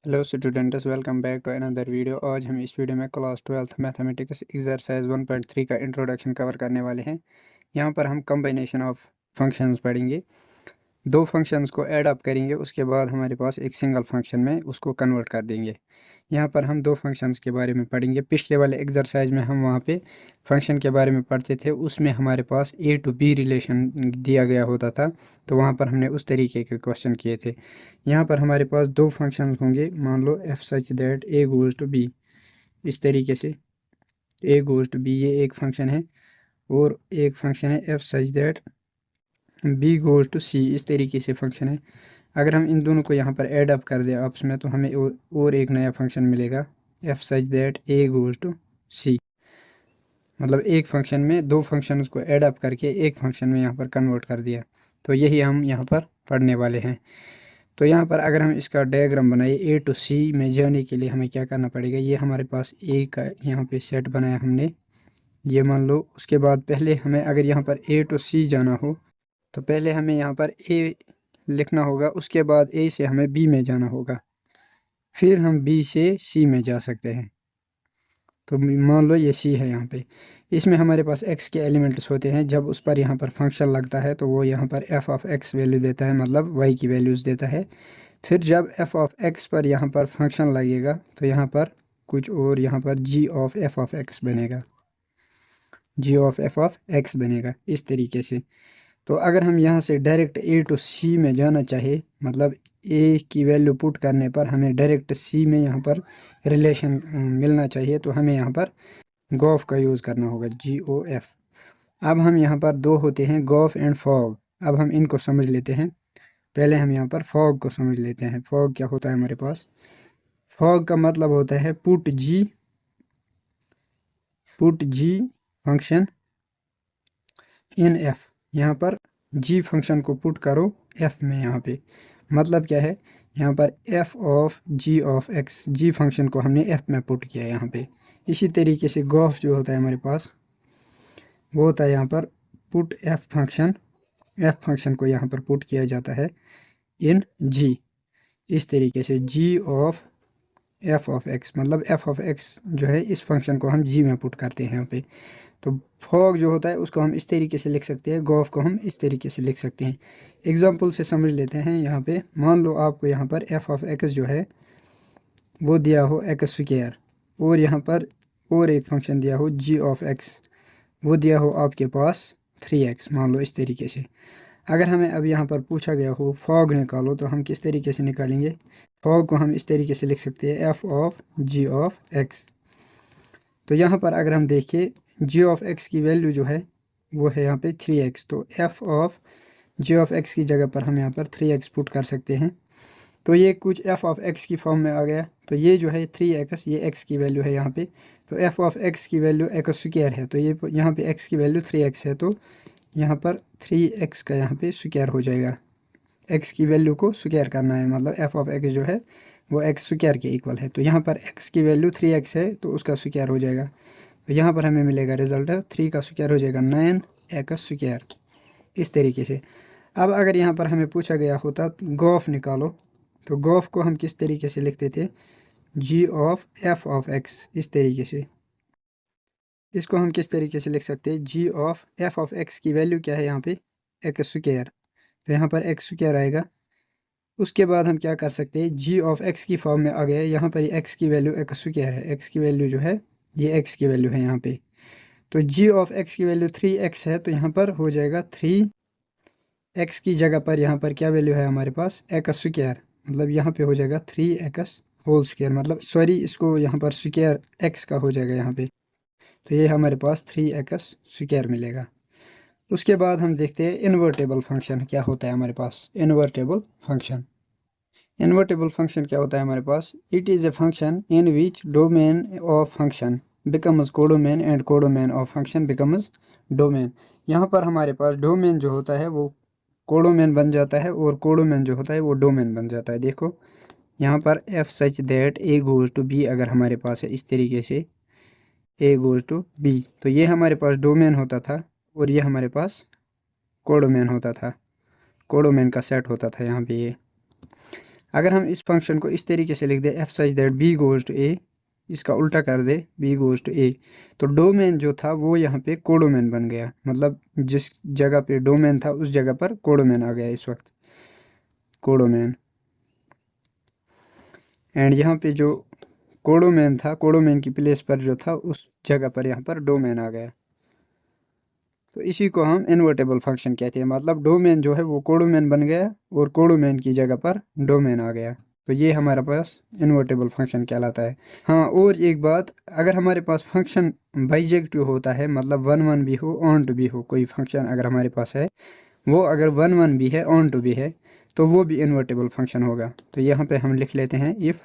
Hello students, welcome back to another video. आज हम इस वीडियो में क्लास 12th मैथमेटिक्स एक्सरसाइज 1.3 का इंट्रोडक्शन कवर करने वाले हैं। यहाँ पर हम कम्बिनेशन ऑफ फंक्शंस पढ़ेंगे। दो फंक्शंस को ऐड अप करेंगे, उसके बाद हमारे पास एक सिंगल फंक्शन में उसको कन्वर्ट कर देंगे। यहाँ पर हम दो फंक्शंस के बारे में पढ़ेंगे। पिछले वाले एक्सरसाइज में हम वहाँ पे फंक्शन के बारे में पढ़ते थे, उसमें हमारे पास ए टू बी रिलेशन दिया गया होता था, तो वहाँ पर हमने उस तरीके के क्वेश्चन किए थे। यहाँ पर हमारे पास दो फंक्शंस होंगे, मान लो f such that A goes to B. इस तरीके से ए गोज़ टू बी ये एक फंक्शन है, और एक फंक्शन है f such that B goes to C. इस तरीके से फंक्शन है। अगर हम इन दोनों को यहाँ पर ऐड अप कर दें आपस में, तो हमें और एक नया फंक्शन मिलेगा, f such that A goes to C. मतलब एक फंक्शन में दो फंक्शन को ऐड अप करके एक फंक्शन में यहाँ पर कन्वर्ट कर दिया। तो यही हम यहाँ पर पढ़ने वाले हैं। तो यहाँ पर अगर हम इसका डायग्राम बनाए, ए टू सी में जाने के लिए हमें क्या करना पड़ेगा। ये हमारे पास ए का यहाँ पे सेट बनाया हमने, ये मान लो। उसके बाद पहले हमें अगर यहाँ पर ए टू सी जाना हो, तो पहले हमें यहाँ पर ए लिखना होगा, उसके बाद ए से हमें बी में जाना होगा, फिर हम बी से सी में जा सकते हैं। तो मान लो ये सी है यहाँ पे, इसमें हमारे पास एक्स के एलिमेंट्स होते हैं। जब उस पर यहाँ पर फंक्शन लगता है तो वो यहाँ पर एफ ऑफ एक्स वैल्यू देता है, मतलब वाई की वैल्यूज़ देता है। फिर जब एफ ऑफ एक्स पर यहाँ पर फंक्शन लगेगा तो यहाँ पर कुछ और यहाँ पर जी ऑफ एफ ऑफ एक्स बनेगा, जी ऑफ एफ ऑफ एक्स बनेगा इस तरीके से। तो अगर हम यहाँ से डायरेक्ट ए टू सी में जाना चाहे, मतलब ए की वैल्यू पुट करने पर हमें डायरेक्ट सी में यहाँ पर रिलेशन मिलना चाहिए, तो हमें यहाँ पर गॉफ का यूज़ करना होगा, जी ओ एफ। अब हम यहाँ पर दो होते हैं, गॉफ एंड फॉग। अब हम इनको समझ लेते हैं। पहले हम यहाँ पर फॉग को समझ लेते हैं। फॉग क्या होता है हमारे पास? फॉग का मतलब होता है put G function in F. यहाँ पर जी फंक्शन को पुट करो एफ में। यहाँ पे मतलब क्या है, यहाँ पर F of G of X, G function को हमने एफ में पुट किया यहाँ पे। इसी तरीके से गॉफ जो होता है हमारे पास, वो होता है यहाँ पर पुट एफ फंक्शन को यहाँ पर पुट किया जाता है इन जी। इस तरीके से जी ऑफ एफ ऑफ एक्स, मतलब एफ ऑफ एक्स जो है इस फंक्शन को हम जी में पुट करते हैं यहाँ पे। तो फॉग जो होता है उसको हम इस तरीके से लिख सकते हैं, गॉफ को हम इस तरीके से लिख सकते हैं। एग्जाम्पल से समझ लेते हैं। यहाँ पे मान लो आपको यहाँ पर एफ ऑफ एक्स जो है वो दिया हो एक्स स्क्वायर, और यहाँ पर और एक फंक्शन दिया हो जी ऑफ एक्स, वो दिया हो आपके पास 3x, मान लो इस तरीके से। अगर हमें अब यहाँ पर पूछा गया हो फॉग निकालो, तो हम किस तरीके से निकालेंगे? फॉग को हम इस तरीके से लिख सकते हैं, F of G of X. तो यहाँ पर अगर हम देखें, जी ऑफ एक्स की वैल्यू जो है वो है यहाँ पे 3x, तो F of G of X की जगह पर हम यहाँ पर 3x पुट कर सकते हैं। तो ये कुछ एफ ऑफ एक्स की फॉर्म में आ गया। तो ये जो है 3x, ये x की वैल्यू है यहाँ पे। तो एफ ऑफ एक्स की वैल्यू एक्स स्क्वायर है, तो ये यहाँ पे x की वैल्यू 3x है, तो यहाँ पर 3x का यहाँ पे स्क्वायर हो जाएगा। x की वैल्यू को स्क्वायर करना है, मतलब एफ ऑफ एक्स जो है वो एक्स स्क्वायर के इक्वल है। तो यहाँ पर x की वैल्यू 3x है, तो उसका स्क्वायर हो जाएगा। तो यहाँ पर हमें मिलेगा रिजल्ट है 3 का स्क्वायर हो जाएगा 9x स्क्वायर, इस तरीके से। अब अगर यहाँ पर हमें पूछा गया होता गॉफ निकालो, तो गॉफ को हम किस तरीके से लिखते थे? जी ऑफ एफ ऑफ एक्स, इस तरीके से। इसको हम किस तरीके से लिख सकते हैं? जी ऑफ एफ ऑफ एक्स की वैल्यू क्या है यहाँ पे? एक्स स्क्वायर, तो यहाँ पर एक्स स्क्वायर आएगा। उसके बाद हम क्या कर सकते हैं, जी ऑफ एक्स की फॉर्म में आ गया। यहाँ पर एक्स की वैल्यू एक्स स्क्वायर है, एक्स की वैल्यू जो है ये एक्स की वैल्यू है यहाँ पे। तो जी ऑफ एक्स की वैल्यू 3x है, तो यहाँ पर हो जाएगा 3x की जगह पर यहाँ पर क्या वैल्यू है हमारे पास? एक्स स्क्वायर, मतलब यहाँ पे हो जाएगा 3x होल स्क्वायर, मतलब सॉरी इसको यहाँ पर स्क्वायर x का हो जाएगा यहाँ पे। तो ये हमारे पास 3x स्क्वायर मिलेगा। उसके बाद हम देखते हैं इन्वर्टेबल फंक्शन क्या होता है हमारे पास। इन्वर्टेबल फंक्शन क्या होता है हमारे पास? It is a function in which domain of function becomes codomain and codomain of function becomes domain. यहाँ पर हमारे पास डोमेन जो होता है वो कोडोमेन बन जाता है, और कोडोमेन जो होता है वो डोमेन बन जाता है। देखो यहाँ पर F such that A goes to be अगर हमारे पास है इस तरीके से, ए गोज़ टू बी, तो ये हमारे पास डोमेन होता था, और ये हमारे पास कोडोमेन होता था, कोडोमेन का सेट होता था यहाँ पे ये। अगर हम इस फंक्शन को इस तरीके से लिख दे f such that B goes to A, इसका उल्टा कर दे बी गोज टू ए, तो डोमेन जो था वो यहाँ पे कोडोमेन बन गया। मतलब जिस जगह पे डोमेन था उस जगह पर कोडोमेन आ गया इस वक्त, कोडोमेन। एंड यहाँ पे जो कोडोमेन था, कोडोमेन की प्लेस पर जो था उस जगह पर यहाँ पर डोमेन आ गया। तो इसी को हम इन्वर्टेबल फंक्शन कहते हैं। मतलब डोमेन जो है वो कोडोमेन बन गया और कोडोमेन की जगह पर डोमेन आ गया, तो ये हमारे पास इन्वर्टेबल फंक्शन कहलाता है। हाँ, और एक बात, अगर हमारे पास फंक्शन बाइजेक्टिव होता है, मतलब 1 1 भी हो ऑन टू भी हो, कोई फंक्शन अगर हमारे पास है वो अगर 1 1 भी है ऑन टू भी है, तो वो भी इन्वर्टेबल फंक्शन होगा। तो यहाँ पे हम लिख लेते हैं if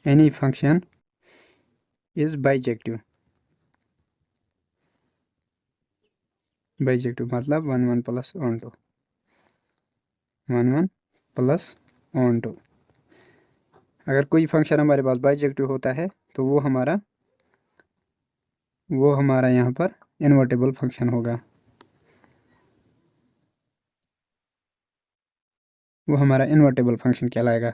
any function is bijective. Bijective मतलब 1 1 plus onto, 1 1 plus onto. अगर कोई फंक्शन हमारे पास बाइजेक्टिव होता है तो वो हमारा यहाँ पर इन्वर्टेबल फंक्शन होगा, वो हमारा इन्वर्टेबल फंक्शन कहलाएगा।